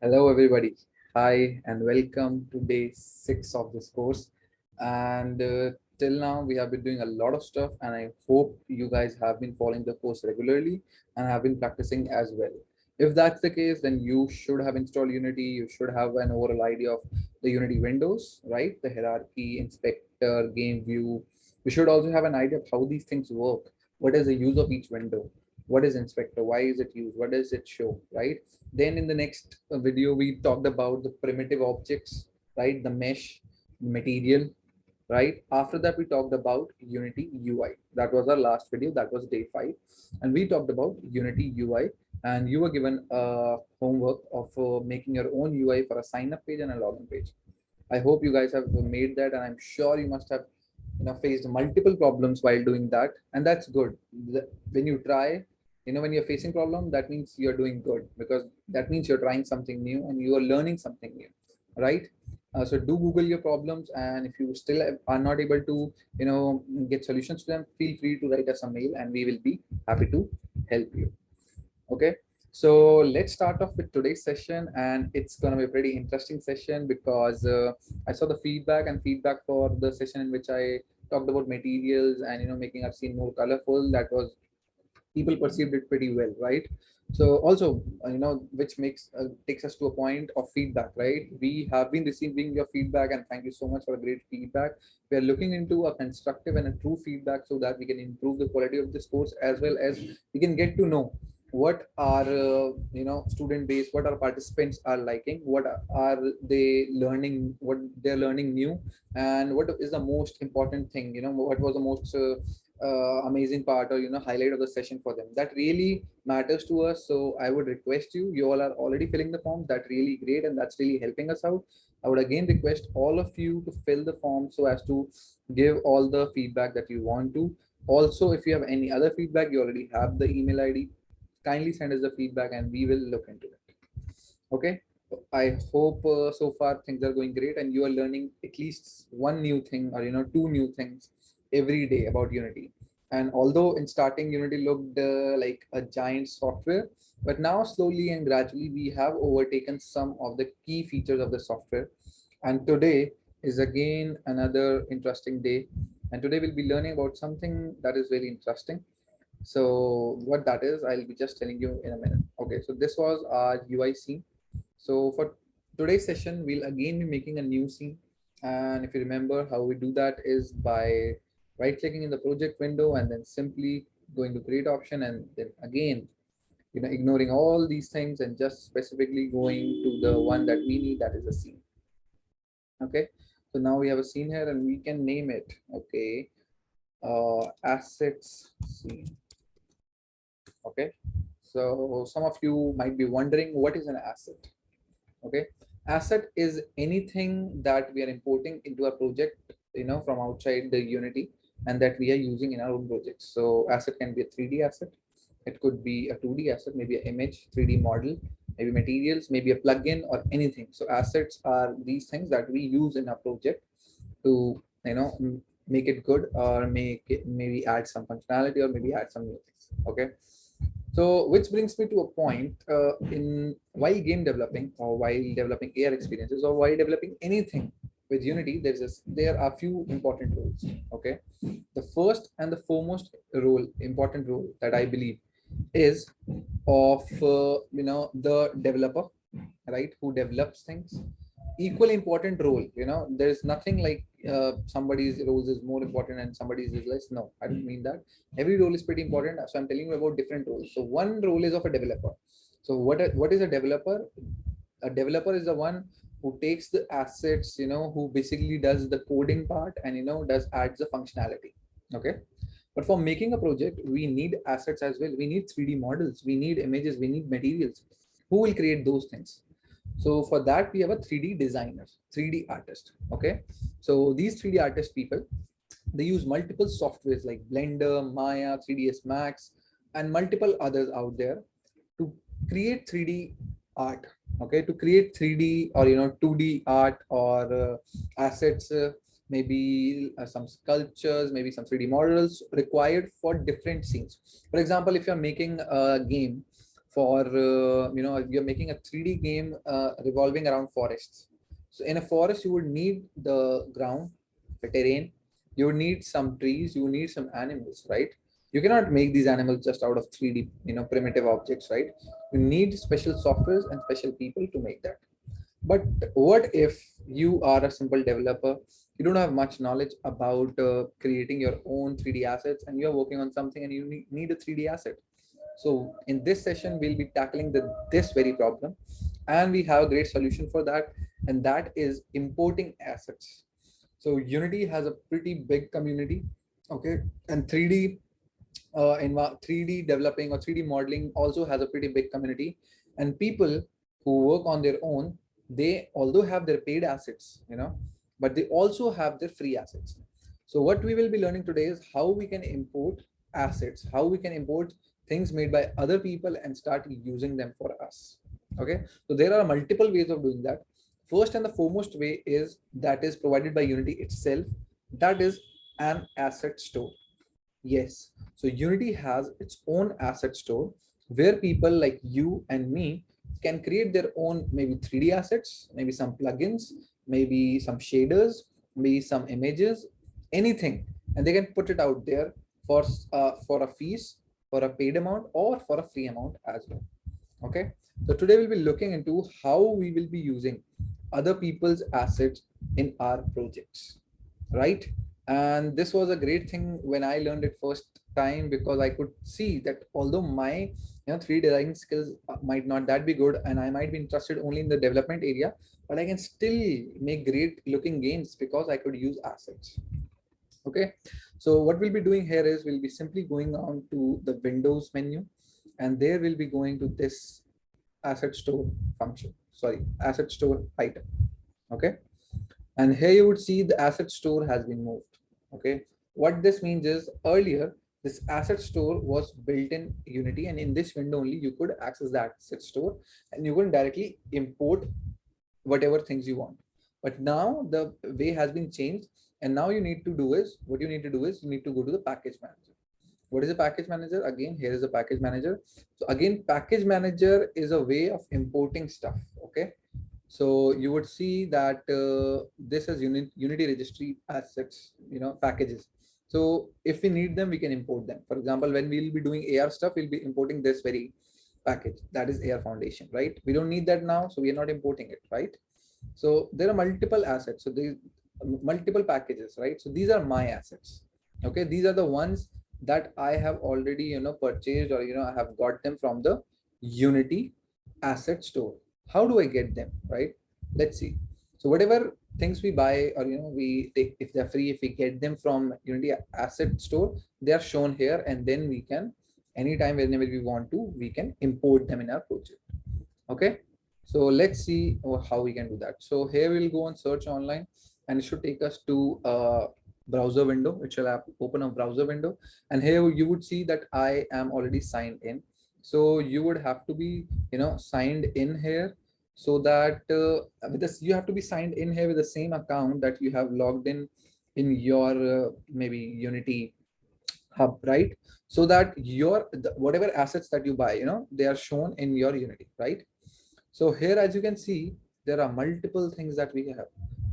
Hello, everybody. Hi, and welcome to day 6 of this course. And till now, we have been doing a lot of stuff, and I hope you guys have been following the course regularly and have been practicing as well. If that's the case, then you should have installed Unity. You should have an overall idea of the Unity windows, right? The hierarchy, inspector, game view. You should also have an idea of how these things work. What is the use of each window? What is inspector? Why is it used? What does it show, right? Then in the next video, we talked about the primitive objects, right? The mesh, material, right? After that, we talked about Unity UI. That was our last video. That was day 5. And we talked about Unity UI. And you were given a homework of making your own UI for a sign up page and a login page. I hope you guys have made that, and I'm sure you must have faced multiple problems while doing that, and that's good. When you try, when you're facing problem, that means you're doing good, because that means you're trying something new and you are learning something new, right? So do Google your problems, and if you still are not able to get solutions to them, feel free to write us a mail and we will be happy to help you. Okay, so let's start off with today's session, and it's going to be a pretty interesting session because I saw the feedback for the session in which I talked about materials and making our scene more colorful. That was, people perceived it pretty well, right? So also, which makes takes us to a point of feedback, right? We have been receiving your feedback, and thank you so much for a great feedback. We are looking into a constructive and a true feedback so that we can improve the quality of this course, as well as we can get to know what our student base, what our participants are liking, what are they learning, what they're learning new, and what is the most important thing, what was the most amazing part, or highlight of the session for them. That really matters to us. So I would request you, you all are already filling the forms. That really great, and that's really helping us out. I would again request all of you to fill the form so as to give all the feedback that you want to. Also, if you have any other feedback, you already have the email ID. Kindly send us the feedback and we will look into it. Okay, I hope so far things are going great and you are learning at least one new thing, or two new things every day about Unity. And although in starting Unity looked like a giant software, but now slowly and gradually we have overtaken some of the key features of the software. And today is again another interesting day, and today we'll be learning about something that is very interesting. So what that is, I'll be just telling you in a minute. Okay, so this was our UI scene. So for today's session, we'll again be making a new scene. And if you remember, how we do that is by right clicking in the project window and then simply going to create option, and then again, ignoring all these things and just specifically going to the one that we need, that is a scene. Okay, so now we have a scene here and we can name it. Okay, assets scene. Okay, so some of you might be wondering, what is an asset? Okay, asset is anything that we are importing into a project, from outside the Unity, and that we are using in our own projects. So asset can be a 3D asset, it could be a 2D asset, maybe an image, 3D model, maybe materials, maybe a plugin, or anything. So assets are these things that we use in our project to make it good, or make it, maybe add some functionality, or maybe add some new things. Okay, so which brings me to a point, in while game developing, or while developing AR experiences, or while developing anything with Unity, there are few important roles. Okay, the first and the foremost important role that I believe is of the developer, right, who develops things. Equally important role, there's nothing like somebody's roles is more important and somebody's is less. No, I don't mean that. Every role is pretty important, so I'm telling you about different roles. So one role is of a developer. So what is a developer? A developer is the one who takes the assets, who basically does the coding part, and does adds the functionality. Okay, but for making a project, we need assets as well. We need 3D models, we need images, we need materials. Who will create those things? So for that, we have a 3D designer, 3D artist. Okay, so these 3D artist people, they use multiple softwares like Blender, Maya, 3ds Max, and multiple others out there to create 3D art. Okay, to create 3D or 2D art, or assets, maybe some sculptures, maybe some 3D models required for different scenes. For example, if you're making a game, for you're making a 3D game revolving around forests. So in a forest you would need the ground, the terrain, you would need some trees, you would need some animals, right? You cannot make these animals just out of 3D primitive objects, right? You need special softwares and special people to make that. But what if you are a simple developer, you don't have much knowledge about creating your own 3D assets, and you're working on something and you need a 3D asset? So in this session, we'll be tackling this very problem, and we have a great solution for that, and that is importing assets. So Unity has a pretty big community, okay, and 3D developing or 3D modeling also has a pretty big community, and people who work on their own, they although have their paid assets, but they also have their free assets. So what we will be learning today is how we can import assets, how we can import things made by other people and start using them for us. Okay, so there are multiple ways of doing that. First and the foremost way is that is provided by Unity itself, that is an asset store. Yes. So Unity has its own asset store where people like you and me can create their own maybe 3D assets, maybe some plugins, maybe some shaders, maybe some images, anything, and they can put it out there for a fees, for a paid amount, or for a free amount as well. Okay. So today we'll be looking into how we will be using other people's assets in our projects, right? And this was a great thing when I learned it first time, because I could see that although my 3D design skills might not that be good, and I might be interested only in the development area, but I can still make great looking games because I could use assets. Okay, so what we'll be doing here is we'll be simply going on to the Windows menu, and there we'll be going to this asset store function, sorry, asset store item. Okay, and here you would see the asset store has been moved. Okay, what this means is earlier this asset store was built in Unity, and in this window only you could access the asset store and you can directly import whatever things you want. But now the way has been changed, and now you need to do is you need to go to the package manager. What is a package manager? Again, here is a package manager. So again, package manager is a way of importing stuff. Okay, so you would see that this is Unity registry assets, packages. So if we need them, we can import them. For example, when we'll be doing AR stuff, we'll be importing this very package, that is AR foundation, right? We don't need that now, so we are not importing it, right? So there are multiple assets. So these multiple packages, right? So these are my assets. Okay, these are the ones that I have already purchased, or I have got them from the Unity asset store. How do I get them, right? Let's see. So whatever things we buy, or we take, if they're free, if we get them from Unity asset store, they are shown here, and then we can anytime whenever we want to, we can import them in our project. Okay, so let's see how we can do that. So here we'll go and search online, and it should take us to a browser window. It shall open a browser window, and here you would see that I am already signed in. So you would have to be signed in here, so that with this you have to be signed in here with the same account that you have logged in your maybe Unity hub, right? So that whatever assets that you buy, they are shown in your Unity, right? So here, as you can see, there are multiple things that we have: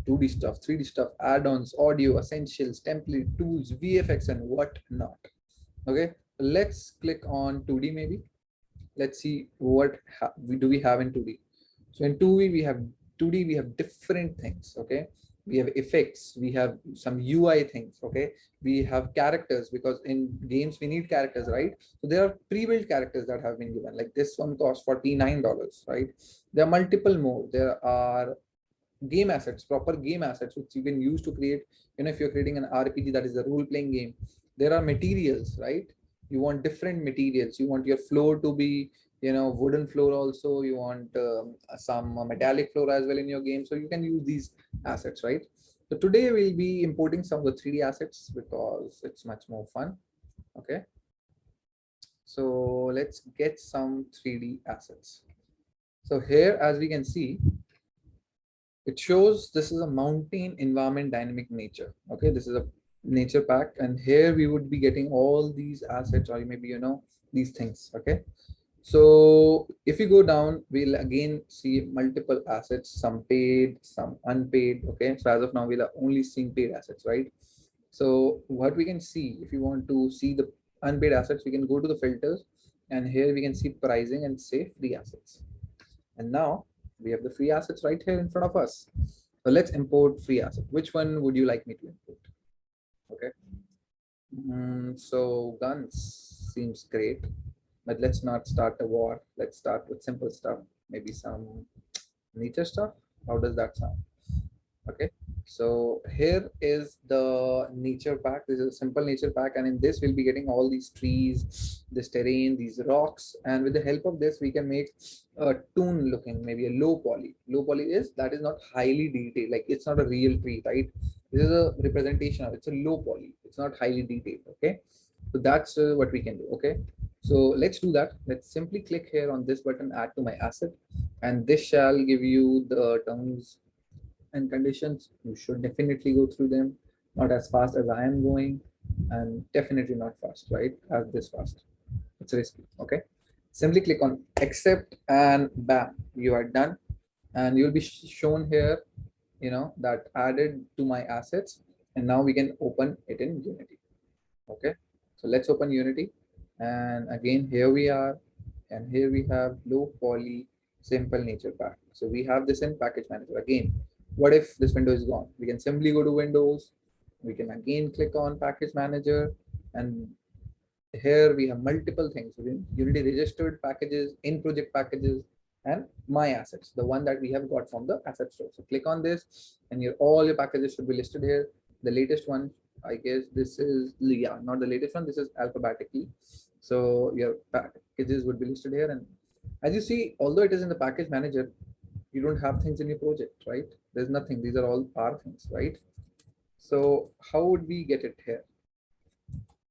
2D stuff, 3D stuff, add-ons, audio, essentials, template, tools, VFX, and whatnot. Okay, let's click on 2D maybe. Let's see what we have in 2D. So in 2D we have different things. Okay, we have effects, we have some UI things. Okay, we have characters, because in games we need characters, right? So there are pre-built characters that have been given, like this one costs $49, right? There are multiple more. There are game assets, proper game assets, which you can use to create, if you're creating an RPG, that is a role-playing game. There are materials, right? You want different materials. You want your floor to be wooden floor also. You want some metallic floor as well in your game, so you can use these assets, right? So today we'll be importing some of the 3D assets because it's much more fun. Okay, so let's get some 3D assets. So here, as we can see, it shows this is a mountain environment dynamic nature. Okay, this is a nature pack, and here we would be getting all these assets, or maybe these things. Okay, So if you go down, we'll again see multiple assets, some paid, some unpaid. Okay, so as of now, we'll only seeing paid assets, right? So what we can see, if you want to see the unpaid assets, we can go to the filters, and here we can see pricing and say free assets. And now we have the free assets right here in front of us. So let's import free asset. Which one would you like me to import? Okay. So guns seems great, but let's not start a war. Let's start with simple stuff, maybe some nature stuff. How does that sound? Okay, so here is the nature pack. This is a simple nature pack, and in this we'll be getting all these trees, this terrain, these rocks, and with the help of this we can make a toon looking, maybe a low poly. Low poly is that is not highly detailed, like it's not a real tree, right? This is a representation of it's a low poly, it's not highly detailed. Okay, so that's what we can do. Okay, so let's do that. Let's simply click here on this button, add to my asset, and this shall give you the terms and conditions. You should definitely go through them, not as fast as I am going, and definitely not fast, right? As this fast. It's risky. Okay. Simply click on accept and bam, you are done. And you'll be shown here, that added to my assets. And now we can open it in Unity. Okay. So let's open Unity. And again, here we are. And here we have low poly simple nature pack. So we have this in package manager. Again, what if this window is gone? We can simply go to Windows. We can again click on package manager, and here we have multiple things within Unity registered packages, in project packages, and my assets, the one that we have got from the asset store. So click on this, and all your packages should be listed here. The latest one, I guess this is, yeah, not the latest one, this is alphabetically. So your packages would be listed here. And as you see, although it is in the package manager, you don't have things in your project, right? There's nothing. These are all our things, right? So how would we get it here?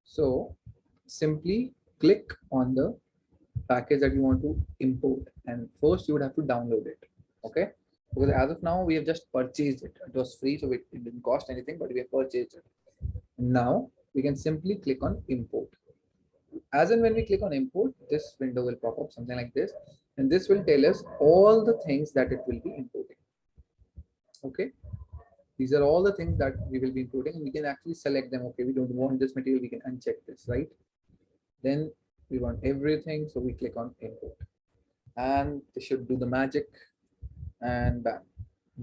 So simply click on the package that you want to import, and first you would have to download it. Okay, because as of now we have just purchased it. It was free, so it didn't cost anything, but we have purchased it. Now we can simply click on import. As and when we click on import, this window will pop up something like this, and this will tell us all the things that it will be importing. Okay, these are all the things that we will be importing, and we can actually select them. Okay, we don't want this material, we can uncheck this, right? Then we want everything, so we click on import, and this should do the magic, and bam,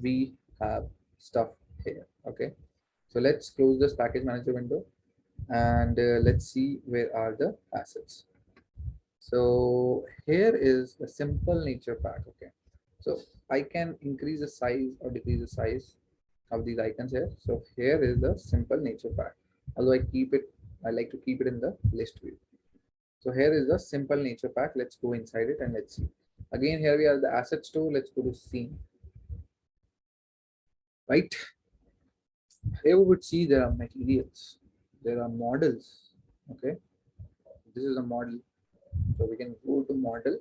we have stuff here. Okay, so let's close this package manager window, and let's see where are the assets. So here is the simple nature pack. Okay, so I can increase the size or decrease the size of these icons here. So here is the simple nature pack. Although I like to keep it in the list view. So here is the simple nature pack. Let's go inside it and let's see. Again, here we are the asset store. Let's go to scene. Right. Here we would see there are materials. There are models. Okay. This is a model. So we can go to model,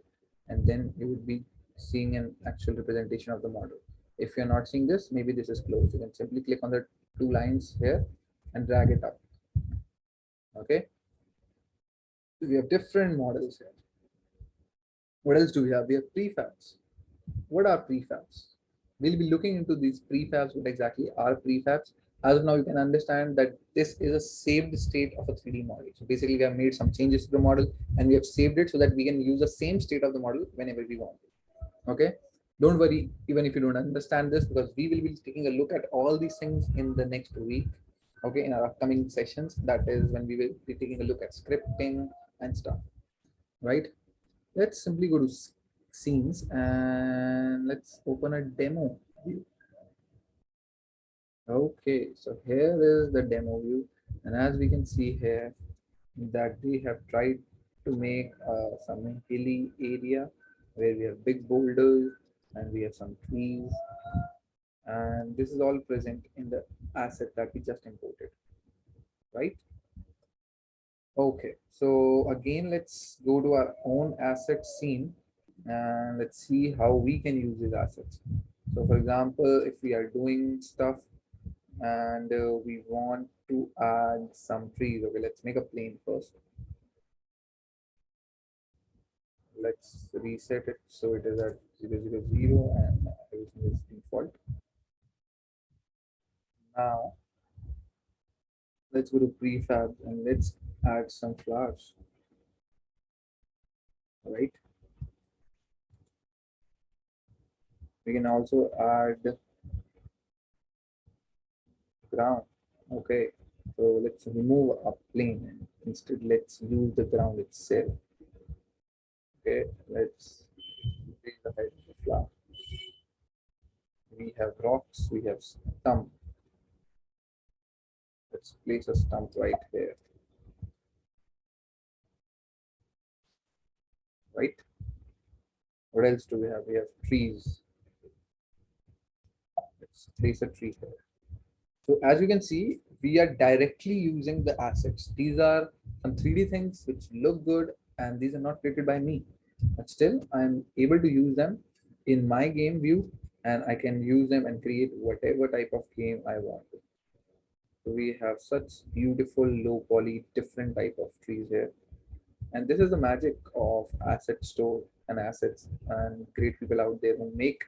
and then you would be seeing an actual representation of the model. If you're not seeing this, maybe this is closed. You can simply click on the two lines here and drag it up. Okay. We have different models here. What else do we have? We have prefabs. What are prefabs? We'll be looking into these prefabs. What exactly are prefabs? As of now, you can understand that this is a saved state of a 3D model. So basically, we have made some changes to the model, and we have saved it so that we can use the same state of the model whenever we want. Okay. Don't worry, even if you don't understand this, because we will be taking a look at all these things in the next week. Okay, in our upcoming sessions, that is when we will be taking a look at scripting and stuff. Right. Let's simply go to scenes and let's open a demo view. Okay, so here is the demo view, and as we can see here that we have tried to make some hilly area where we have big boulders and we have some trees, and this is all present in the asset that we just imported, right? Okay, so again, let's go to our own asset scene and let's see how we can use these assets. So for example, if we are doing stuff and we want to add some trees, okay, let's make a plane first. Let's reset it so it is at 000 and everything is default. Now let's go to prefab and let's add some flowers, right? We can also add ground. Okay, so let's remove a plane and instead let's use the ground itself. Okay, let's raise the height of the flower. We have rocks, we have stump. Let's place a stump right here, right? What else do we have? We have trees. Let's place a tree here. So as you can see, we are directly using the assets. These are some 3D things which look good and these are not created by me. But still, I'm able to use them in my game view and I can use them and create whatever type of game I want. So we have such beautiful low poly different type of trees here. And this is the magic of asset store and assets and great people out there who make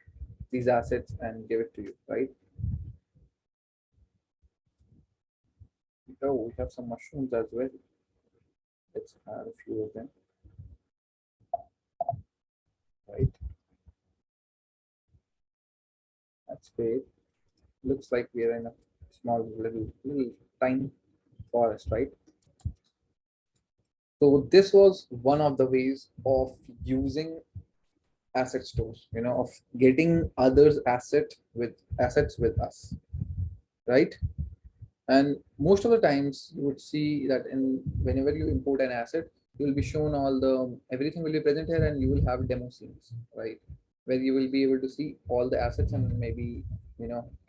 these assets and give it to you, right? Oh, we have some mushrooms as well. Let's add a few of them, right? That's great. Looks like we are in a small little tiny forest, right? So this was one of the ways of using asset stores, of getting others assets with us, right? And most of the times you would see that in whenever you import an asset, you will be shown all the everything will be present here and you will have demo scenes, right? Where you will be able to see all the assets and maybe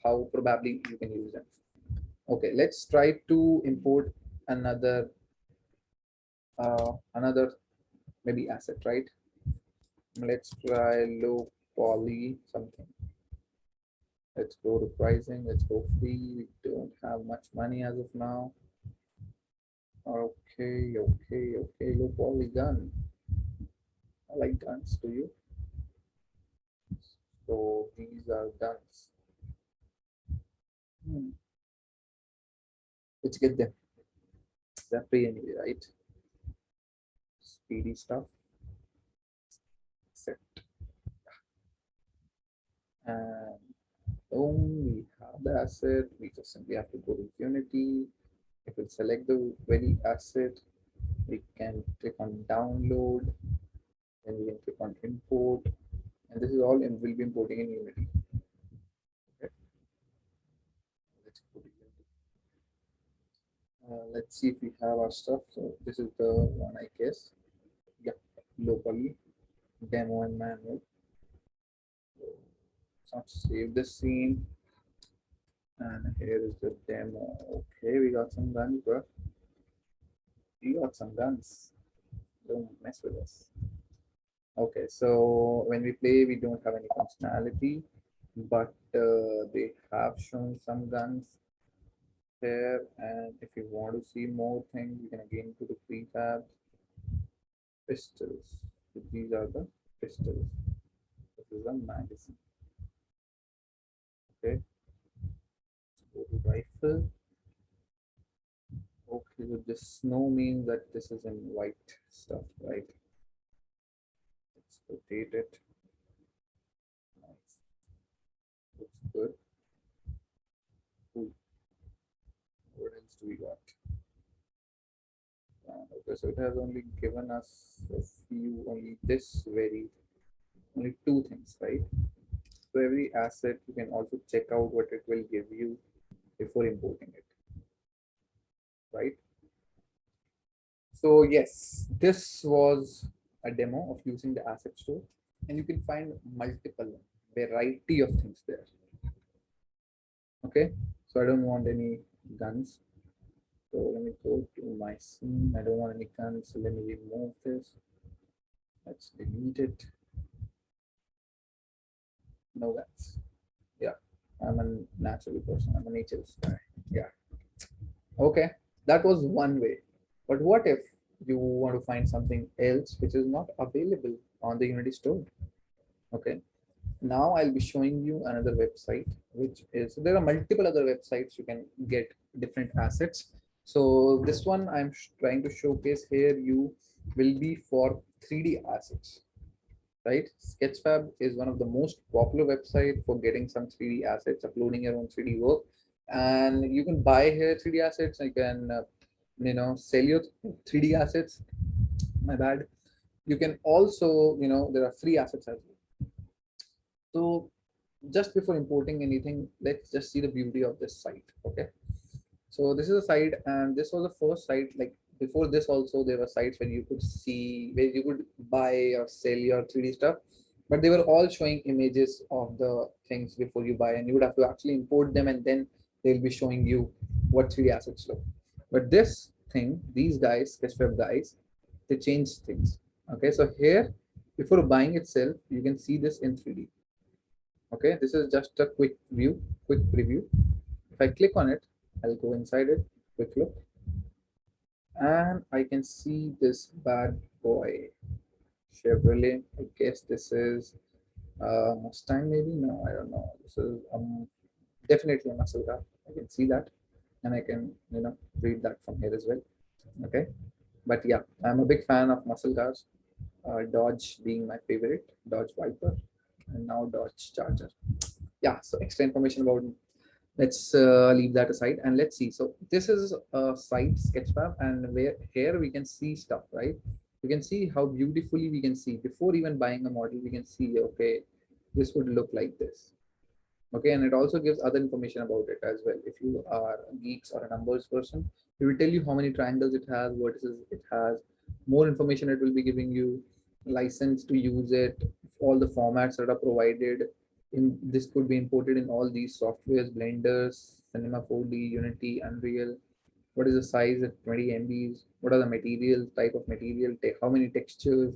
how probably you can use them. Okay, let's try to import another maybe asset, right? Let's try low poly something. Let's go to pricing. Let's go free. We don't have much money as of now. Okay. Low poly gun. I like guns. Do you? So these are guns. Let's get them. They're free anyway, right? Speedy stuff. Set. And boom, we have the asset. We just simply have to go to Unity. If we select the very asset, we can click on download, then we can click on import, and this is all will be importing in Unity. Okay. Let's go to Unity. Let's see if we have our stuff. So this is the one, I guess. Yeah, locally demo and manual. So let's not save the scene. And here is the demo. Okay, we got some guns, bro. We got some guns. Don't mess with us. Okay, so when we play, we don't have any functionality, but they have shown some guns there. And if you want to see more things, you can again go to prefab pistols. So these are the pistols. This is a magazine. Okay, let's go to rifle. Okay, so this snow means that this is in white stuff, right? Let's rotate it. Nice. Looks good. Cool. What else do we got? Okay, so it has only given us a few, only two things, right? So every asset, you can also check out what it will give you before importing it, right? So yes, this was a demo of using the asset store, and you can find multiple variety of things there. Okay, so I don't want any guns. So let me go to my scene. I don't want any guns, so let me remove this. Let's delete it. No guns. Yeah, I'm a natural person. I'm a nature guy. Yeah. Okay, that was one way. But what if you want to find something else which is not available on the Unity store. Okay. Now I'll be showing you another website, which is, there are multiple other websites you can get different assets. So this one I'm trying to showcase here you will be for 3D assets, right? Sketchfab is one of the most popular website for getting some 3D assets, uploading your own 3D work, and you can buy here 3D assets. You can, sell your 3D assets. My bad. You can also, there are free assets as well. So just before importing anything, let's just see the beauty of this site. Okay. So this is a site, and this was the first site. Like before this, also there were sites where you could see, where you could buy or sell your 3D stuff, but they were all showing images of the things before you buy, and you would have to actually import them, and then they'll be showing you what 3D assets look. But this thing, these guys, Sketchfab guys, they change things. Okay, so here, before buying itself, you can see this in 3D. Okay, this is just a quick view, quick preview. If I click on it, I'll go inside it, quick look, and I can see this bad boy, Chevrolet. I guess this is Mustang, maybe. No, I don't know. This is definitely a muscle car. I can see that, and I can read that from here as well. Okay, but yeah, I'm a big fan of muscle cars. Dodge being my favorite, Dodge Viper, and now Dodge Charger. Yeah, so extra information about, let's leave that aside and let's see. So this is a site, Sketchfab, and where here we can see stuff, right? We can see how beautifully we can see before even buying a model. We can see, okay, this would look like this. Okay, and it also gives other information about it as well. If you are a geeks or a numbers person, it will tell you how many triangles it has, vertices it has, more information it will be giving you, license to use it, all the formats that are provided. In this could be imported in all these softwares, Blenders, Cinema 4D, Unity, Unreal. What is the size at 20 MBs? What are the materials, type of material, how many textures,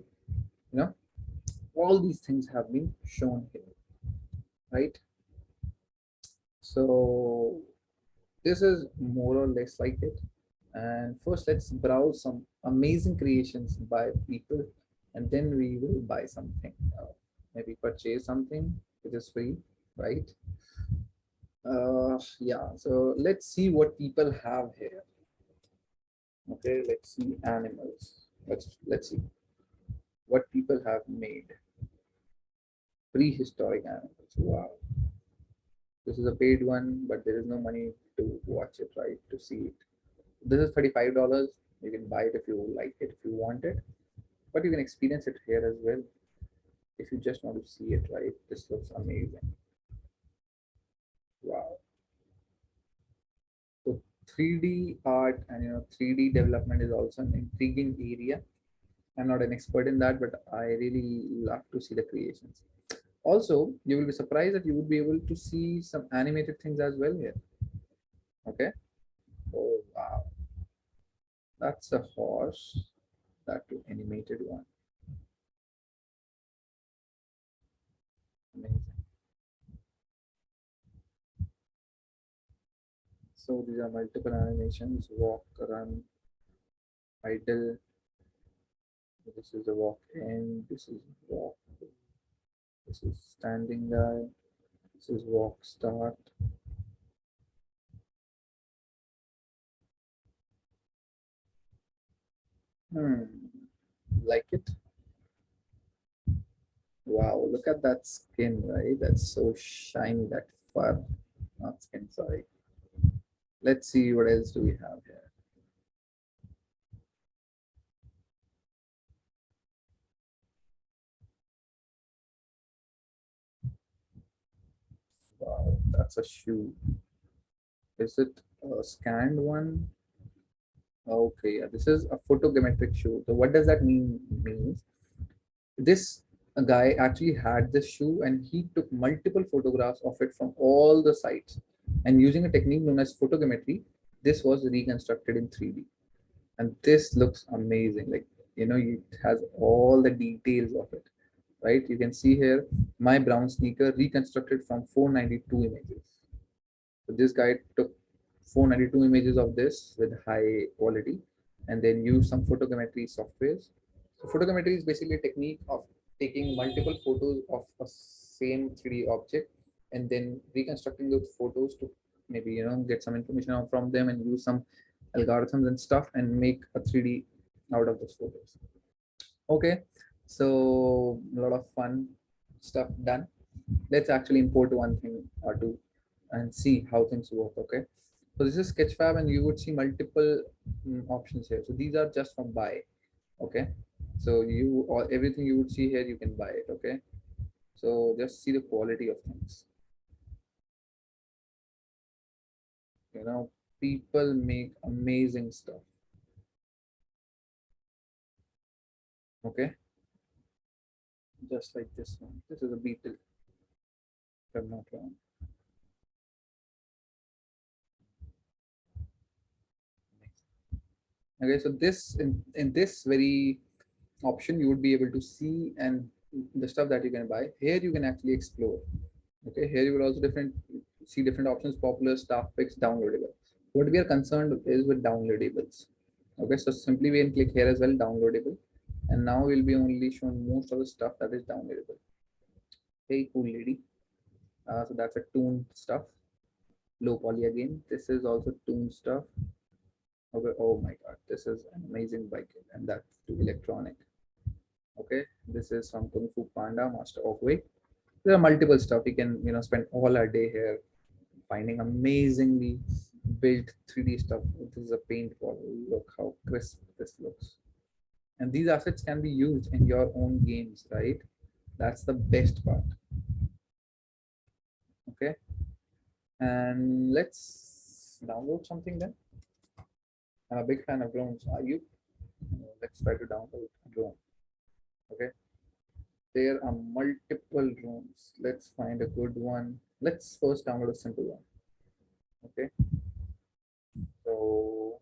all these things have been shown here, right? So this is more or less like it. And first, let's browse some amazing creations by people, and then we will buy something, maybe purchase something which is free, right? Yeah, so let's see what people have here. Okay, let's see animals. Let's see what people have made. Prehistoric animals. Wow, this is a paid one, but there is no money to watch it, right? To see it. This is $35. You can buy it if you like it, if you want it, but you can experience it here as well if you just want to see it, right? This looks amazing. Wow. So 3D art and 3D development is also an intriguing area. I'm not an expert in that, but I really love to see the creations. Also, you will be surprised that you would be able to see some animated things as well here. Okay. Oh wow. That's a horse. That too animated one. Amazing. So these are multiple animations: walk, run, idle. This is a walk in. This is walk. This is standing guy. This is walk start. Like it? Wow, look at that skin, right? That's so shiny, that fur. Not skin, sorry. Let's see what else do we have here. Wow, that's a shoe. Is it a scanned one? Okay, yeah, this is a photogrammetric shoe. So what does that mean? Means this a guy actually had this shoe and he took multiple photographs of it from all the sites, and using a technique known as photogrammetry, this was reconstructed in 3D, and this looks amazing. Like it has all the details of it, right? You can see here my brown sneaker reconstructed from 492 images. So this guy took 492 images of this with high quality and then used some photogrammetry softwares. So photogrammetry is basically a technique of taking multiple photos of a same 3D object and then reconstructing those photos to maybe get some information out from them and use some algorithms and stuff and make a 3D out of those photos. Okay, so a lot of fun stuff done. Let's actually import one thing or two and see how things work. Okay, so this is Sketchfab and you would see multiple options here. So these are just from buy. Okay, so you or everything you would see here you can buy it. Okay, so just see the quality of things. People make amazing stuff. Okay, just like this one. This is a beetle, if I'm not wrong. Okay, so this in this very option you would be able to see and the stuff that you can buy. Here you can actually explore. Okay, here you will also see different options: popular, staff picks, downloadable. What we are concerned is with downloadables. Okay, so simply we can click here as well, downloadable, and now we'll be only shown most of the stuff that is downloadable. Hey, cool lady. So that's a tuned stuff. Low poly again. This is also tuned stuff. Okay. Oh my God, this is an amazing bike, and that's too electronic. Okay, this is from Kung Fu Panda, Master of Way. There are multiple stuff. We can spend all our day here finding amazingly built 3D stuff. This is a paintball. Look how crisp this looks. And these assets can be used in your own games, right? That's the best part. Okay. And let's download something then. I'm a big fan of drones. Are you? Let's try to download a drone. Okay. There are multiple drones. Let's find a good one. Let's first download a simple one. Okay. So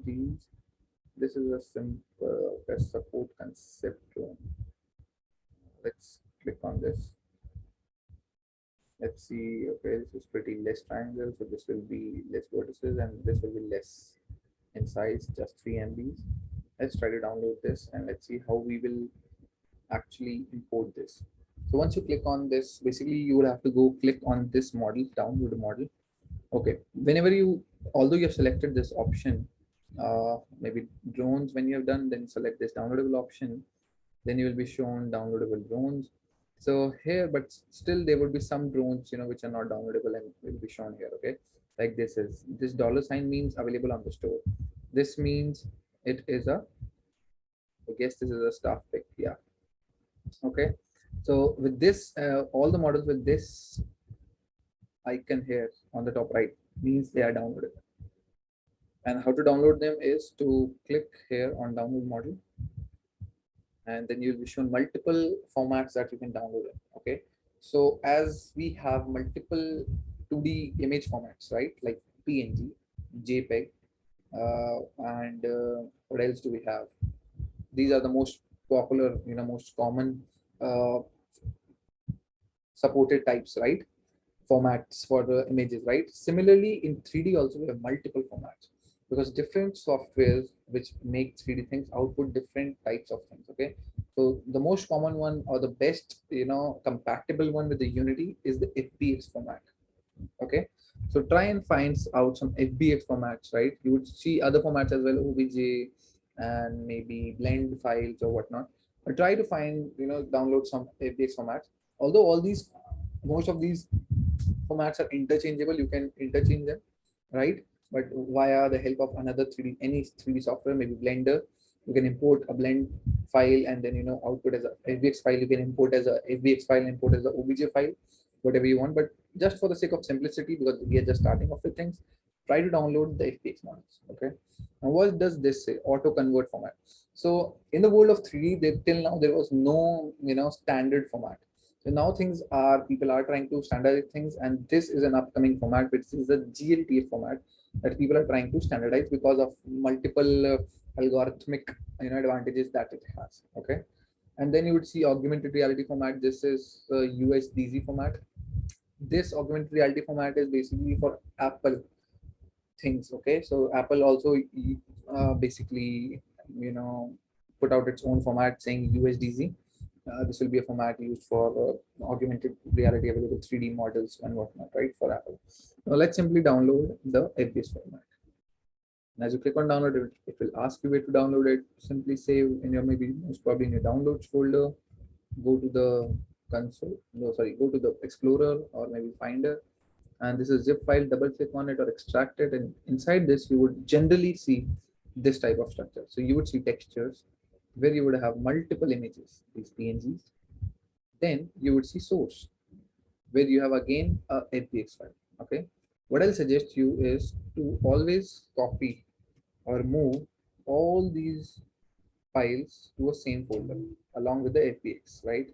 these. This is a simple best support concept drone. Let's click on this. Let's see. Okay, this is pretty less triangle, so this will be less vertices and this will be less in size, just 3 MBs. Let's try to download this and let's see how we will actually import this. So once you click on this, basically you would have to go click on this model, download a model. Okay, whenever although you have selected this option, maybe drones, when you have done, then select this downloadable option, then you will be shown downloadable drones. So here, but still there would be some drones, which are not downloadable and will be shown here. Okay, like this $sign means available on the store. This means it is I guess this is a staff pick. Yeah. Okay. So with this, all the models with this icon here on the top right means they are downloadable. And how to download them is to click here on download model, and then you'll be shown multiple formats that you can download it. Okay, so as we have multiple 2D image formats, right, like PNG, JPEG, and what else do we have? These are the most popular, most common uh, supported types, right, formats for the images, right? Similarly, in 3D also we have multiple formats because different softwares which make 3D things output different types of things. Okay, so the most common one or the best, compatible one with the Unity is the FBX format. Okay, so try and find out some FBX formats, right? You would see other formats as well, OBJ and maybe blend files or whatnot. But try to find, download some FBX formats. Although most of these formats are interchangeable, you can interchange them, right? But via the help of another 3D, any 3D software, maybe Blender, you can import a blend file and then output as a FBX file. You can import as a FBX file, import as a OBJ file, whatever you want. But just for the sake of simplicity, because we are just starting off with things, try to download the FBX models. Okay. Now, what does this say? Auto convert format. So in the world of 3D, till now there was no standard format. So now people are trying to standardize things, and this is an upcoming format, which is the GLTF format that people are trying to standardize because of multiple algorithmic advantages that it has. Okay, and then you would see augmented reality format. This is USDZ format. This augmented reality format is basically for Apple things. Okay, so Apple also basically put out its own format saying USDZ. This will be a format used for augmented reality available 3D models and whatnot, right, for Apple. Now let's simply download the FPS format. And as you click on download, it will ask you where to download it. Simply save in your, maybe most probably in your downloads folder. Go to the console, no, sorry, go to the Explorer or maybe Finder. And this is zip file, double click on it or extract it. And inside this, you would generally see this type of structure. So you would see textures where you would have multiple images, these PNGs. Then you would see source, where you have again a LPX file. Okay. What I'll suggest you is to always copy or move all these files to a same folder along with the FBX, right?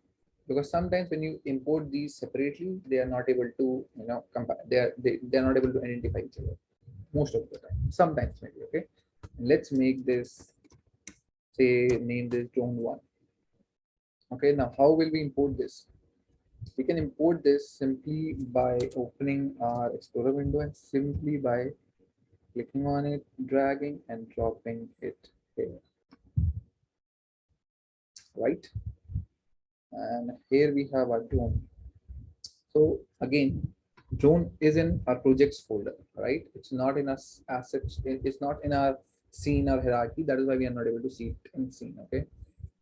Because sometimes when you import these separately, they are not able to, compare. They're not able to identify each other most of the time. Sometimes maybe, okay. Let's make this, say, name this drone one. Okay, now how will we import this? We can import this simply by opening our Explorer window and simply by clicking on it, dragging and dropping it here, right? And here we have our drone. So again, drone is in our projects folder, right? It's not in our assets, it's not in our scene or hierarchy. That is why we are not able to see it in scene. Okay,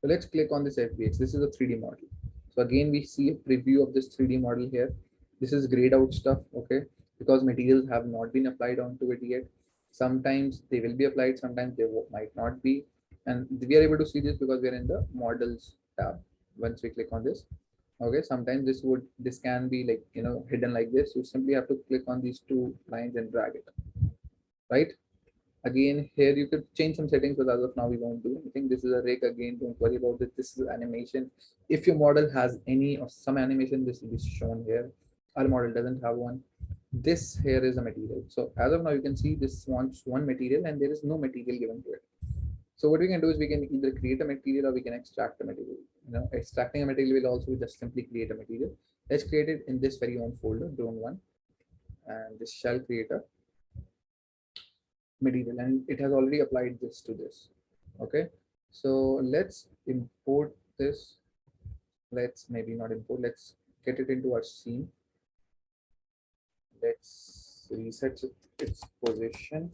so let's click on this FBX. This is a 3D model. So again, we see a preview of this 3D model here. This is grayed out stuff, okay, because materials have not been applied onto it yet. Sometimes they will be applied, sometimes they might not be. And we are able to see this because we are in the models tab. Once we click on this, okay, sometimes this can be like, hidden like this. You simply have to click on these two lines and drag it, right? Again, here you could change some settings, but as of now we won't do anything. This is a rig. Again, don't worry about it. This is animation. If your model has any or some animation, this will be shown here. Our model doesn't have one. This here is a material. So as of now, you can see this wants one material and there is no material given to it. So what we can do is we can either create a material or we can extract a material. Extracting a material will also just simply create a material. Let's create it in this very own folder, drone one, and this shall create a material, and it has already applied this to this. Okay, so let's import this. Let's maybe not import, let's get it into our scene. Let's reset its position.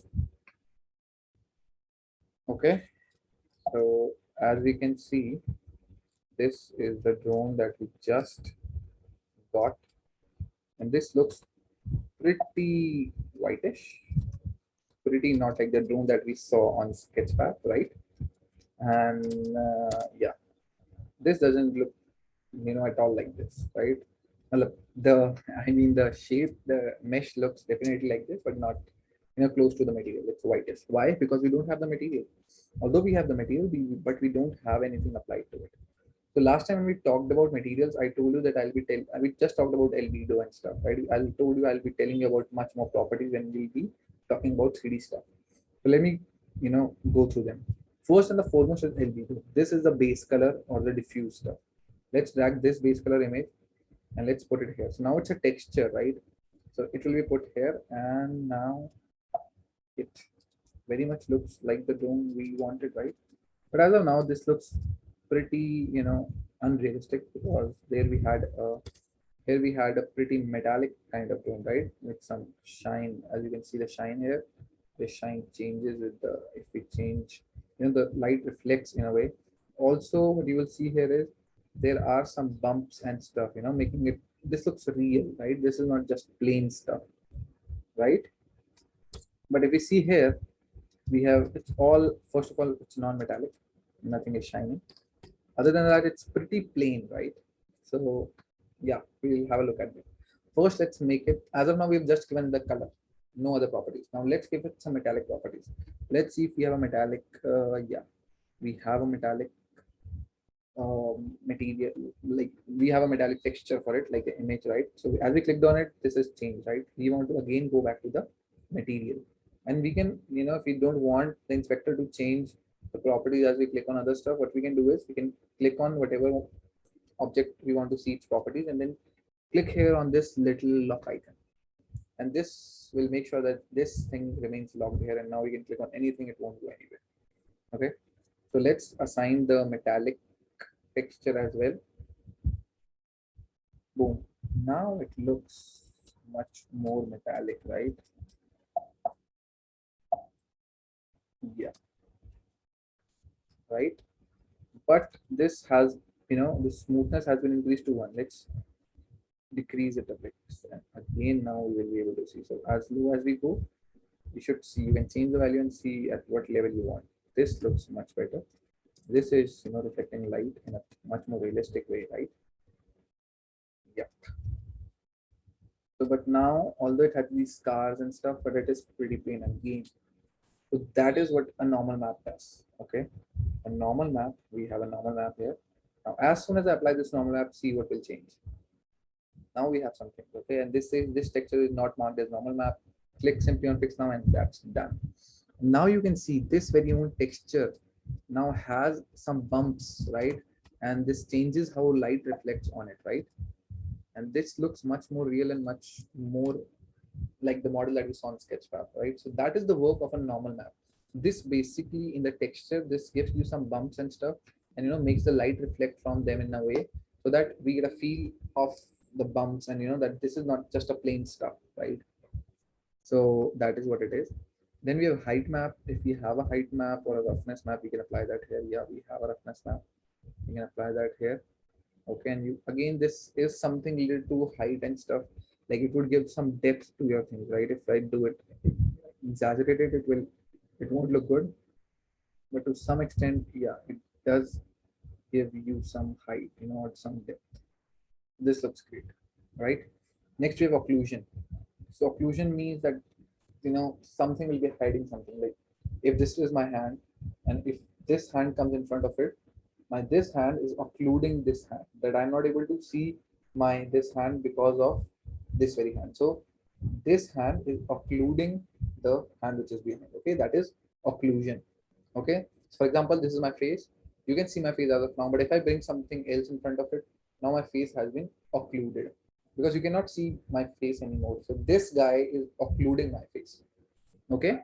Okay, so as we can see, this is the drone that we just got, and this looks pretty whitish, pretty not like the drone that we saw on Sketchfab, right? And yeah, this doesn't look, at all like this, right? Well, the shape, the mesh looks definitely like this, but not, close to the material. It's whitish. Why? Because we don't have the material. Although we have the material, but we don't have anything applied to it. So last time when we talked about materials, I told you that we just talked about albedo and stuff, right? I told you I'll be telling you about much more properties when we'll be talking about 3D stuff. So let me, go through them. First and the foremost is albedo. This is the base color or the diffuse stuff. Let's drag this base color image and let's put it here. So now it's a texture, right? So it will be put here, and now it very much looks like the drone we wanted, right? But as of now, this looks pretty, unrealistic, because here we had a pretty metallic kind of drone, right? With some shine. As you can see the shine here, the shine changes with the, if we change, the light reflects in a way. Also, what you will see here is there are some bumps and stuff, making it, this looks real, right? This is not just plain stuff, right? But if we see here, we have, it's all, first of all, it's non-metallic, nothing is shining. Other than that, it's pretty plain, right? So yeah, we'll have a look at it. First, let's make it, as of now, we've just given the color, no other properties. Now let's give it some metallic properties. Let's see if we have a metallic, yeah, we have a metallic material, like we have a metallic texture for it, like the image, right? So as we clicked on it, this is changed, right? We want to again go back to the material, and we can, if we don't want the inspector to change the properties as we click on other stuff, what we can do is we can click on whatever object we want to see its properties, and then click here on this little lock icon, and this will make sure that this thing remains locked here, and now we can click on anything, it won't go anywhere. Okay, So let's assign the metallic texture as well. Boom. Now it looks much more metallic, right? Yeah, right. But this has, the smoothness has been increased to 1. Let's decrease it a bit. And again, now we will be able to see. So as low as we go, you should see, you can change the value and see at what level you want. This looks much better. This is, reflecting light in a much more realistic way, right? Yeah. So, but now, although it has these scars and stuff, but it is pretty plain again. So that is what a normal map does. Okay. A normal map, we have a normal map here. Now, as soon as I apply this normal map, see what will change. Now we have something. Okay. And this texture is not marked as normal map. Click simply on fix now and that's done. Now you can see this very own texture now has some bumps, right? And this changes how light reflects on it, right? And this looks much more real and much more like the model that we saw in Sketchfab, right? So that is the work of a normal map. This basically in the texture, this gives you some bumps and stuff, and makes the light reflect from them in a way so that we get a feel of the bumps and that this is not just a plain stuff, right? So that is what it is. Then we have height map. If we have a height map or a roughness map, we can apply that here. Yeah, we have a roughness map. We can apply that here. Okay, and you again, this is something related to height and stuff. Like it would give some depth to your things, right? If I do it exaggerated, it won't look good. But to some extent, yeah, it does give you some height, or some depth. This looks great, right? Next we have occlusion. So occlusion means that something will be hiding something. Like if this is my hand, and if this hand comes in front of it, my this hand is occluding this hand, that I'm not able to see my this hand because of this very hand. So this hand is occluding the hand which is behind. Okay, that is occlusion. Okay, so for example, this is my face. You can see my face as of now, but if I bring something else in front of it, now my face has been occluded because you cannot see my face anymore. So this guy is occluding my face. Okay,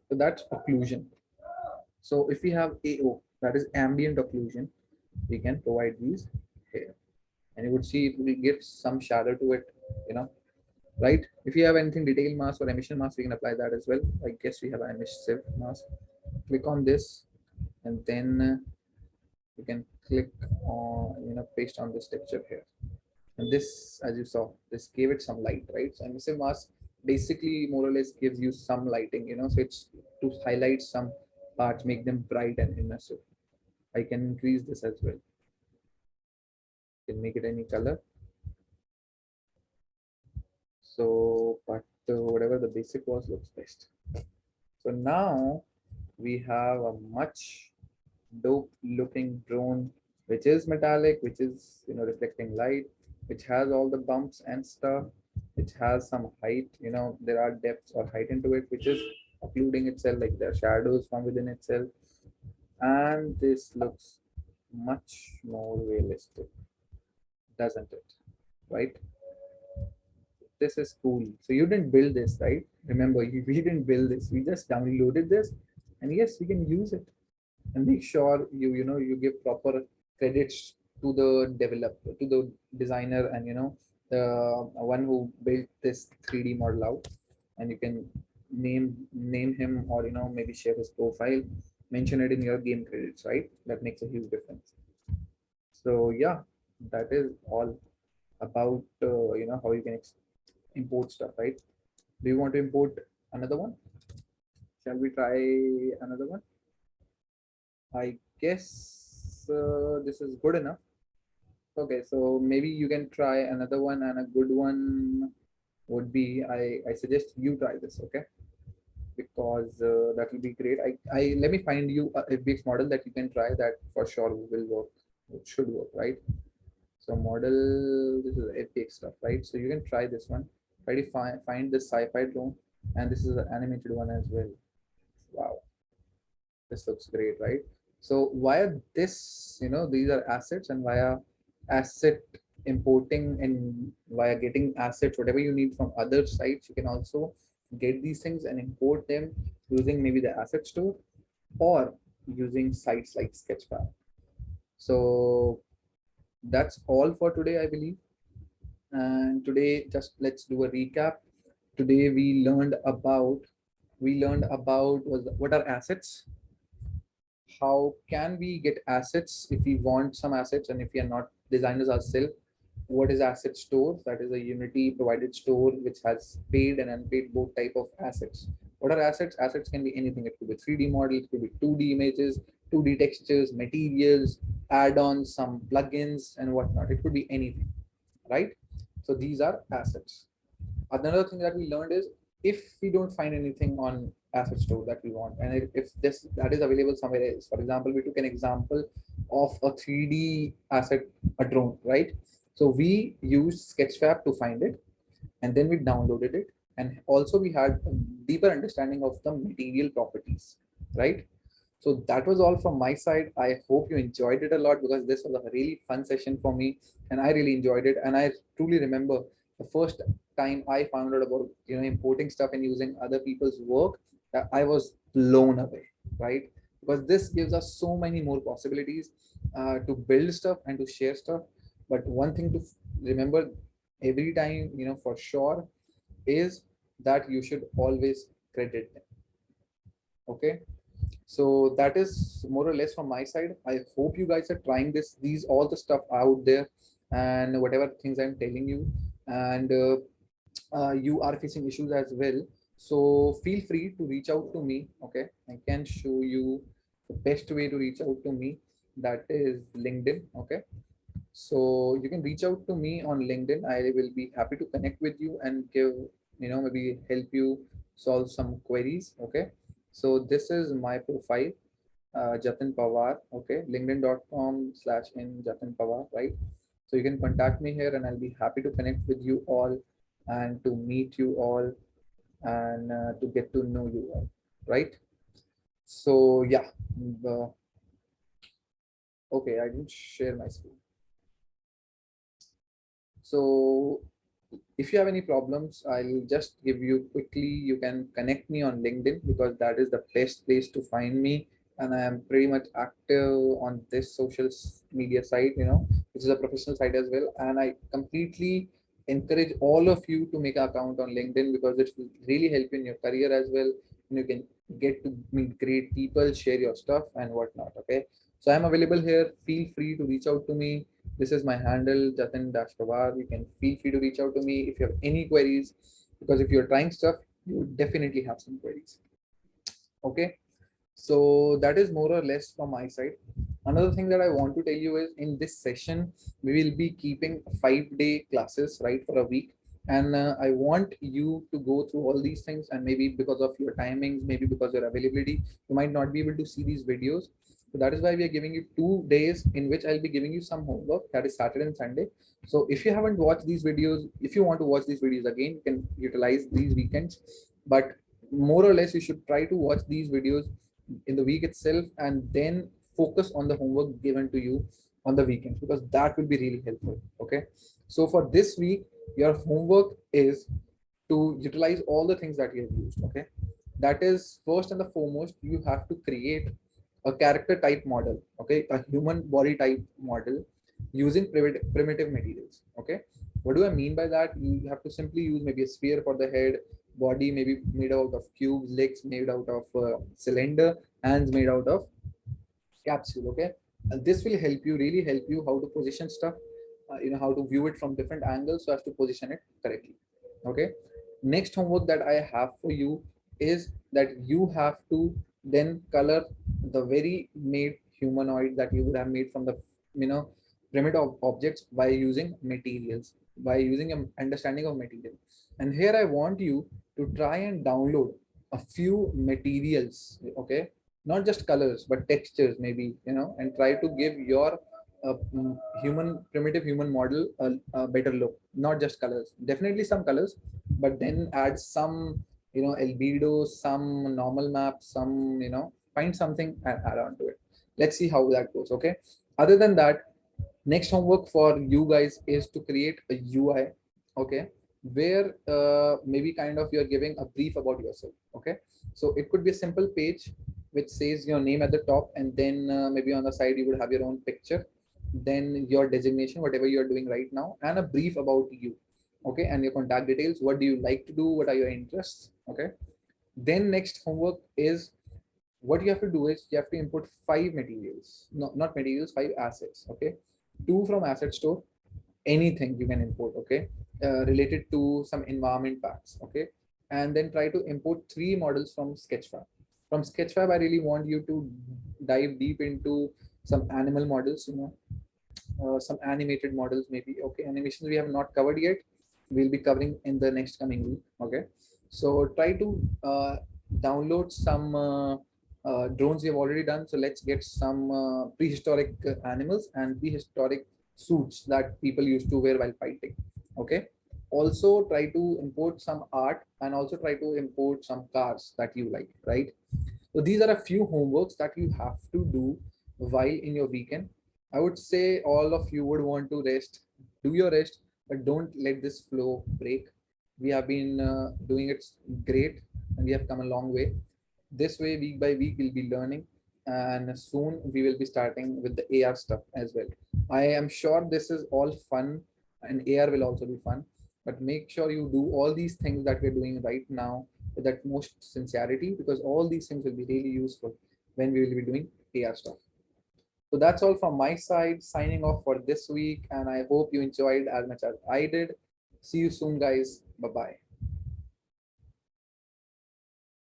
so that's occlusion. So if we have AO, that is ambient occlusion, we can provide these here, and you would see it will give some shadow to it, right? If you have anything detail mask or emission mask, we can apply that as well. I guess we have an emissive mask. Click on this, and then you can click on, paste on this texture here. And this, as you saw, this gave it some light, right? So emissive mask basically more or less gives you some lighting, so it's to highlight some parts, make them bright and immersive. I can increase this as well. Can make it any color. So, but whatever the basic was looks best. So now we have a much dope looking drone, which is metallic, which is reflecting light, which has all the bumps and stuff, which has some height, there are depths or height into it, which is occluding itself, like there are shadows from within itself. And this looks much more realistic, doesn't it? Right? This is cool. So you didn't build this, right? Remember, we didn't build this. We just downloaded this, and yes, we can use it. And make sure you give proper credits to the developer, to the designer, and the one who built this 3D model out. And you can name him, or maybe share his profile, mention it in your game credits, right? That makes a huge difference. So yeah, that is all about how you can import stuff, right? Do you want to import another one? Shall we try another one? I guess this is good enough. Okay, so maybe you can try another one, and a good one would be, I suggest you try this, okay? Because that will be great. I let me find you a FBX model that you can try that for sure will work. It should work, right? So model, this is FBX stuff, right? So you can try this one. Try to find this sci-fi drone, and this is an animated one as well. Wow, this looks great, right? So via this, these are assets, and via asset importing and via getting assets, whatever you need from other sites, you can also get these things and import them using maybe the asset store, or using sites like Sketchfab. So that's all for today, I believe. And today, just let's do a recap. Today we learned about what are assets, how can we get assets if we want some assets, and if we are not designers ourselves, what is asset store? That is a Unity provided store which has paid and unpaid both type of assets. What are assets? Assets can be anything. It could be 3D model, it could be 2D images, 2D textures, materials, add-ons, some plugins and whatnot. It could be anything, right? So these are assets. Another thing that we learned is, if we don't find anything on asset store that we want, and if this that is available somewhere else. For example, we took an example of a 3D asset, a drone, right? So we used Sketchfab to find it, and then we downloaded it, and also we had a deeper understanding of the material properties, right? So that was all from my side. I hope you enjoyed it a lot, because this was a really fun session for me, and I really enjoyed it. And I truly remember the first time I found out about importing stuff and using other people's work, I was blown away, right? Because this gives us so many more possibilities to build stuff and to share stuff. But one thing to remember every time, for sure, is that you should always credit them. Okay, so that is more or less from my side. I hope you guys are trying these all the stuff out there, and whatever things I'm telling you, and you are facing issues as well. So feel free to reach out to me. Okay, I can show you the best way to reach out to me. That is LinkedIn. Okay, so you can reach out to me on LinkedIn. I will be happy to connect with you and give, maybe help you solve some queries. Okay. So this is my profile, Jatin Pawar. Okay. LinkedIn.com/in Jatin Pawar. Right. So you can contact me here, and I'll be happy to connect with you all and to meet you all, and to get to know you all. Right. So yeah. The, okay. I didn't share my screen. So if you have any problems, I'll just give you quickly. You can connect me on LinkedIn, because that is the best place to find me. And I am pretty much active on this social media site, which is a professional site as well. And I completely encourage all of you to make an account on LinkedIn, because it will really help you in your career as well. And you can get to meet great people, share your stuff and whatnot. Okay. So I'm available here. Feel free to reach out to me. This is my handle, Jatin Pawar. You can feel free to reach out to me if you have any queries, because if you're trying stuff, you would definitely have some queries. Okay. So that is more or less from my side. Another thing that I want to tell you is, in this session, we will be keeping 5-day classes, right, for a week. And I want you to go through all these things, and maybe because of your timings, maybe because your availability, you might not be able to see these videos. So that is why we are giving you 2 days in which I'll be giving you some homework, that is Saturday and Sunday. So if you haven't watched these videos, if you want to watch these videos again, you can utilize these weekends. But more or less, you should try to watch these videos in the week itself, and then focus on the homework given to you on the weekends, because that will be really helpful. Okay, so for this week, your homework is to utilize all the things that you have used. Okay, that is first and the foremost, you have to create a character type model. Okay, a human body type model using primitive materials. Okay, what do I mean by that? You have to simply use maybe a sphere for the head, body maybe made out of cubes, legs made out of cylinder, hands made out of capsule. Okay, and this will help you, really help you, how to position stuff, how to view it from different angles so as to position it correctly. Okay, next homework that I have for you is that you have to then color the very made humanoid that you would have made from the you know primitive objects, by using materials, by using an understanding of material. And here I want you to try and download a few materials. Okay, not just colors but textures maybe, and try to give your primitive human model a better look. Not just colors, definitely some colors, but then add some albedo, some normal map, some find something and add on to it. Let's see how that goes. Okay, other than that, next homework for you guys is to create a UI. Okay, where maybe kind of you're giving a brief about yourself. Okay, so it could be a simple page which says your name at the top, and then maybe on the side you would have your own picture, then your designation, whatever you're doing right now, and a brief about you. Okay, and your contact details. What do you like to do? What are your interests? Okay. Then next homework is, what you have to do is you have to import 5 materials, no, not materials, 5 assets. Okay, 2 from asset store, anything you can import. Okay, related to some environment packs. Okay, and then try to import 3 models from Sketchfab. From Sketchfab, I really want you to dive deep into some animal models, some animated models maybe. Okay, animations we have not covered yet, we'll be covering in the next coming week. Okay, so try to download some drones we have already done. So let's get some prehistoric animals and prehistoric suits that people used to wear while fighting. Okay, also try to import some art, and also try to import some cars that you like, right? So these are a few homeworks that you have to do while in your weekend. I would say all of you would want to rest, do your rest, but don't let this flow break. We have been doing it great, and we have come a long way. This way, week by week, we'll be learning, and soon we will be starting with the AR stuff as well. I am sure this is all fun, and AR will also be fun. But make sure you do all these things that we're doing right now with that most sincerity, because all these things will be really useful when we will be doing AR stuff. So that's all from my side, signing off for this week, and I hope you enjoyed as much as I did. See you soon, guys. Bye bye.